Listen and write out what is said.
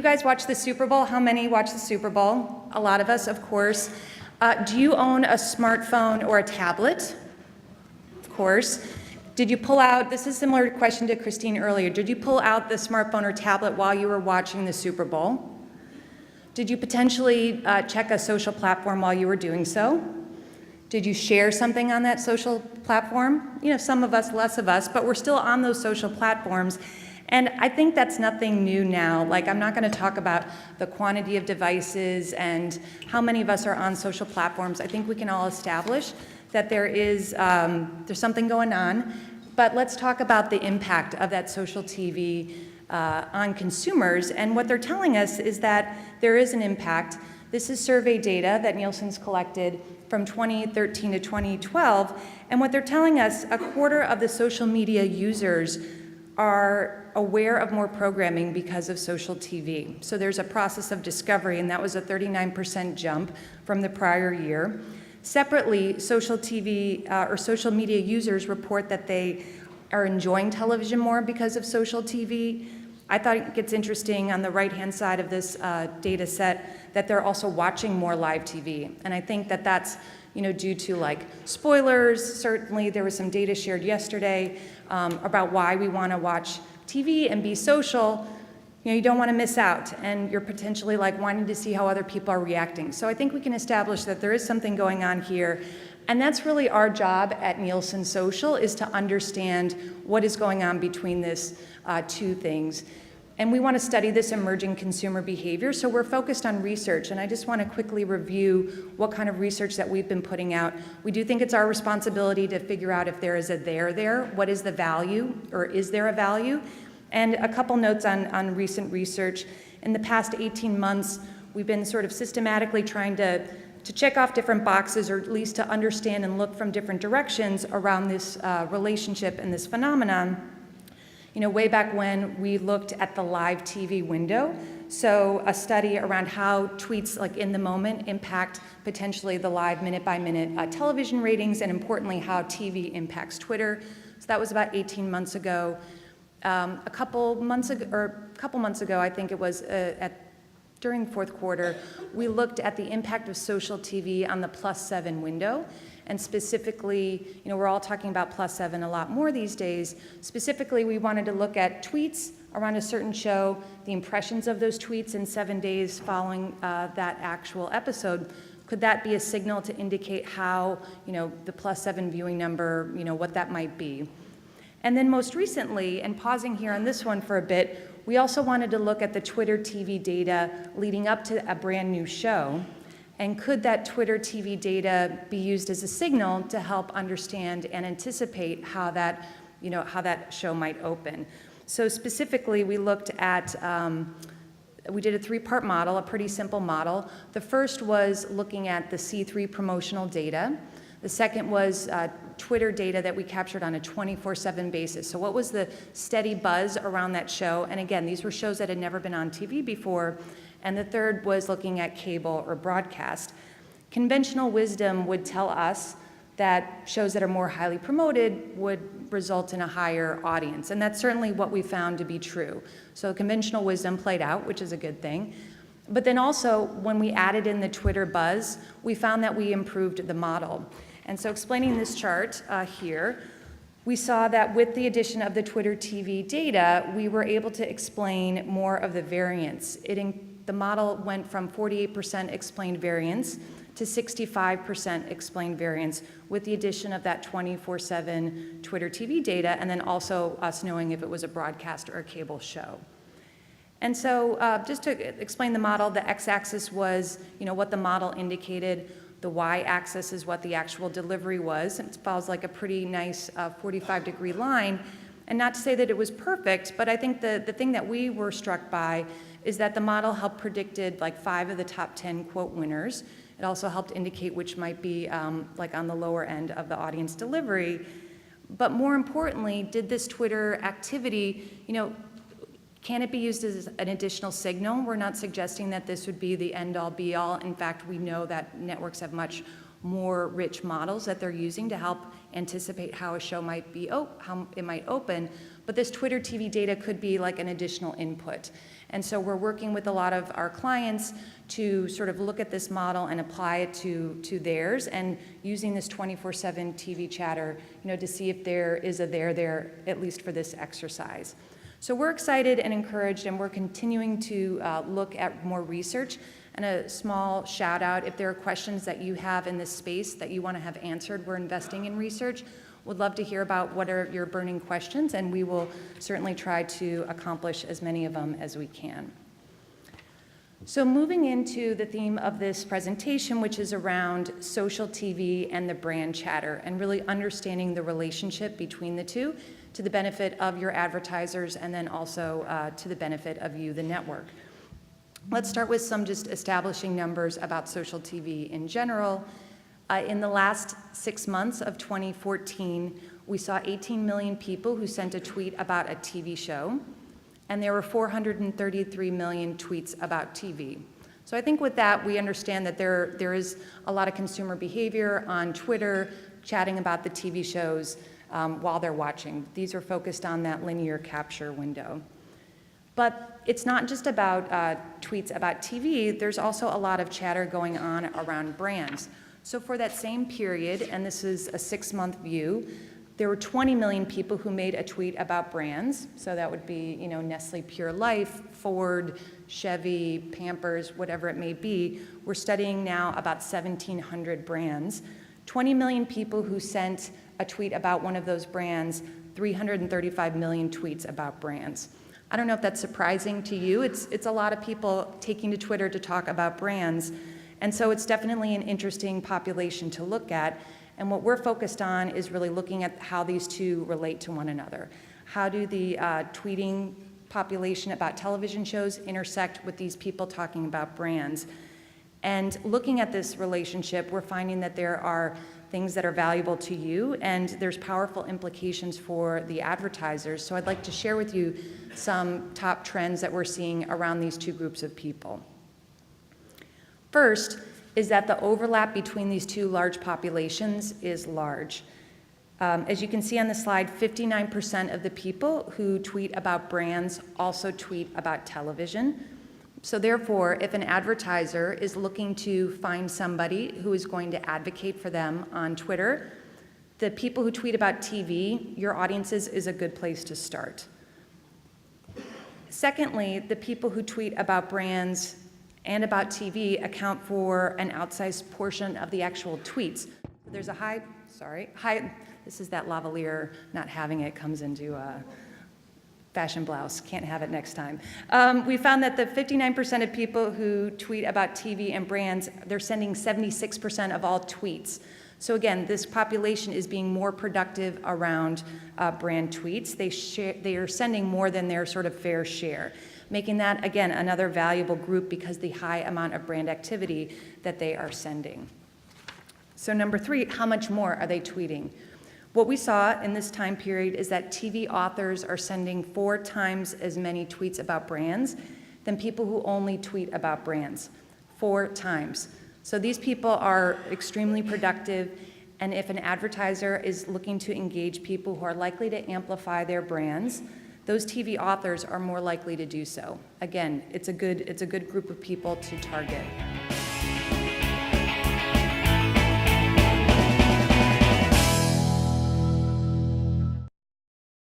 guys watch the Super Bowl? How many watch the Super Bowl? A lot of us, of course. Do you own a smartphone or a tablet? Of course. Did you pull out, this is a similar question to Christine earlier, did you pull out the smartphone or tablet while you were watching the Super Bowl? Did you potentially check a social platform while you were doing so? Did you share something on that social platform? You know, some of us, less of us, but we're still on those social platforms. And I think that's nothing new now. Like, I'm not going to talk about the quantity of devices and how many of us are on social platforms. I think we can all establish that there's something going on. But let's talk about the impact of that social TV on consumers. And what they're telling us is that there is an impact. This is survey data that Nielsen's collected from 2013 to 2012. And what they're telling us, a quarter of the social media users are aware of more programming because of social TV. So there's a process of discovery, and that was a 39% jump from the prior year. Separately, social TV or social media users report that they are enjoying television more because of social TV. I thought it gets interesting on the right-hand side of this data set that they're also watching more live TV. And I think that that's due to like spoilers. Certainly there was some data shared yesterday about why we want to watch TV and be social. You don't want to miss out, and you're potentially like wanting to see how other people are reacting. So I think we can establish that there is something going on here, and that's really our job at Nielsen Social, is to understand what is going on between this two things. And we want to study this emerging consumer behavior, so we're focused on research, and I just want to quickly review what kind of research that we've been putting out. We do think it's our responsibility to figure out if there is a there, what is the value, or is there a value? And a couple notes on recent research. In the past 18 months, we've been sort of systematically trying to check off different boxes, or at least to understand and look from different directions around this relationship and this phenomenon. Way back when, we looked at the live TV window, so a study around how tweets, like in the moment, impact potentially the live minute-by-minute television ratings, and importantly, how TV impacts Twitter. So that was about 18 months ago. A couple months ago, I think it was during the fourth quarter, we looked at the impact of social TV on the +7 window. And specifically, we're all talking about +7 a lot more these days. Specifically, we wanted to look at tweets around a certain show, the impressions of those tweets in 7 days following that actual episode. Could that be a signal to indicate how, the +7 viewing number, what that might be? And then most recently, and pausing here on this one for a bit, we also wanted to look at the Twitter TV data leading up to a brand new show. And could that Twitter TV data be used as a signal to help understand and anticipate how that show might open? So specifically, we looked at, we did a 3-part model, a pretty simple model. The first was looking at the C3 promotional data. The second was Twitter data that we captured on a 24/7 basis. So what was the steady buzz around that show? And again, these were shows that had never been on TV before. And the third was looking at cable or broadcast. Conventional wisdom would tell us that shows that are more highly promoted would result in a higher audience. And that's certainly what we found to be true. So conventional wisdom played out, which is a good thing. But then also, when we added in the Twitter buzz, we found that we improved the model. And so explaining this chart here, we saw that with the addition of the Twitter TV data, we were able to explain more of the variance. The model went from 48% explained variance to 65% explained variance with the addition of that 24/7 Twitter TV data, and then also us knowing if it was a broadcast or a cable show. And so just to explain the model, the x-axis was what the model indicated. The y-axis is what the actual delivery was. It follows like a pretty nice 45-degree line. And not to say that it was perfect, but I think the thing that we were struck by is that the model helped predicted like 5 of the top 10 quote winners. It also helped indicate which might be like on the lower end of the audience delivery. But more importantly, did this Twitter activity, can it be used as an additional signal? We're not suggesting that this would be the end-all, be-all. In fact, we know that networks have much more rich models that they're using to help anticipate how a show might be, how it might open. But this Twitter TV data could be like an additional input. And so we're working with a lot of our clients to sort of look at this model and apply it to theirs, and using this 24/7 TV chatter, to see if there is a there, at least for this exercise. So we're excited and encouraged, and we're continuing to look at more research. And a small shout out, if there are questions that you have in this space that you want to have answered, we're investing in research. Would love to hear about what are your burning questions, and we will certainly try to accomplish as many of them as we can. So moving into the theme of this presentation, which is around social TV and the brand chatter, and really understanding the relationship between the two to the benefit of your advertisers, and then also to the benefit of you, the network. Let's start with some just establishing numbers about social TV in general. In the last 6 months of 2014, we saw 18 million people who sent a tweet about a TV show, and there were 433 million tweets about TV. So I think with that, we understand that there is a lot of consumer behavior on Twitter, chatting about the TV shows while they're watching. These are focused on that linear capture window. But it's not just about tweets about TV, there's also a lot of chatter going on around brands. So for that same period, and this is a 6-month view, there were 20 million people who made a tweet about brands. So that would be, Nestle Pure Life, Ford, Chevy, Pampers, whatever it may be. We're studying now about 1,700 brands. 20 million people who sent a tweet about one of those brands, 335 million tweets about brands. I don't know if that's surprising to you. It's a lot of people taking to Twitter to talk about brands. And so it's definitely an interesting population to look at. And what we're focused on is really looking at how these two relate to one another. How do the tweeting population about television shows intersect with these people talking about brands? And looking at this relationship, we're finding that there are things that are valuable to you, and there's powerful implications for the advertisers. So I'd like to share with you some top trends that we're seeing around these two groups of people. First is that the overlap between these two large populations is large. As you can see on the slide, 59% of the people who tweet about brands also tweet about television. So therefore, if an advertiser is looking to find somebody who is going to advocate for them on Twitter, the people who tweet about TV, your audiences, is a good place to start. Secondly, the people who tweet about brands and about TV account for an outsized portion of the actual tweets. There's a high, this is that lavalier not having it comes into fashion blouse, can't have it next time. We found that the 59% of people who tweet about TV and brands, they're sending 76% of all tweets. So again, this population is being more productive around brand tweets. They are sending more than their sort of fair share, making that, again, another valuable group because the high amount of brand activity that they are sending. So number 3, how much more are they tweeting? What we saw in this time period is that TV authors are sending 4 times as many tweets about brands than people who only tweet about brands. 4 times. So these people are extremely productive, and if an advertiser is looking to engage people who are likely to amplify their brands, those TV authors are more likely to do so. Again, it's a good group of people to target.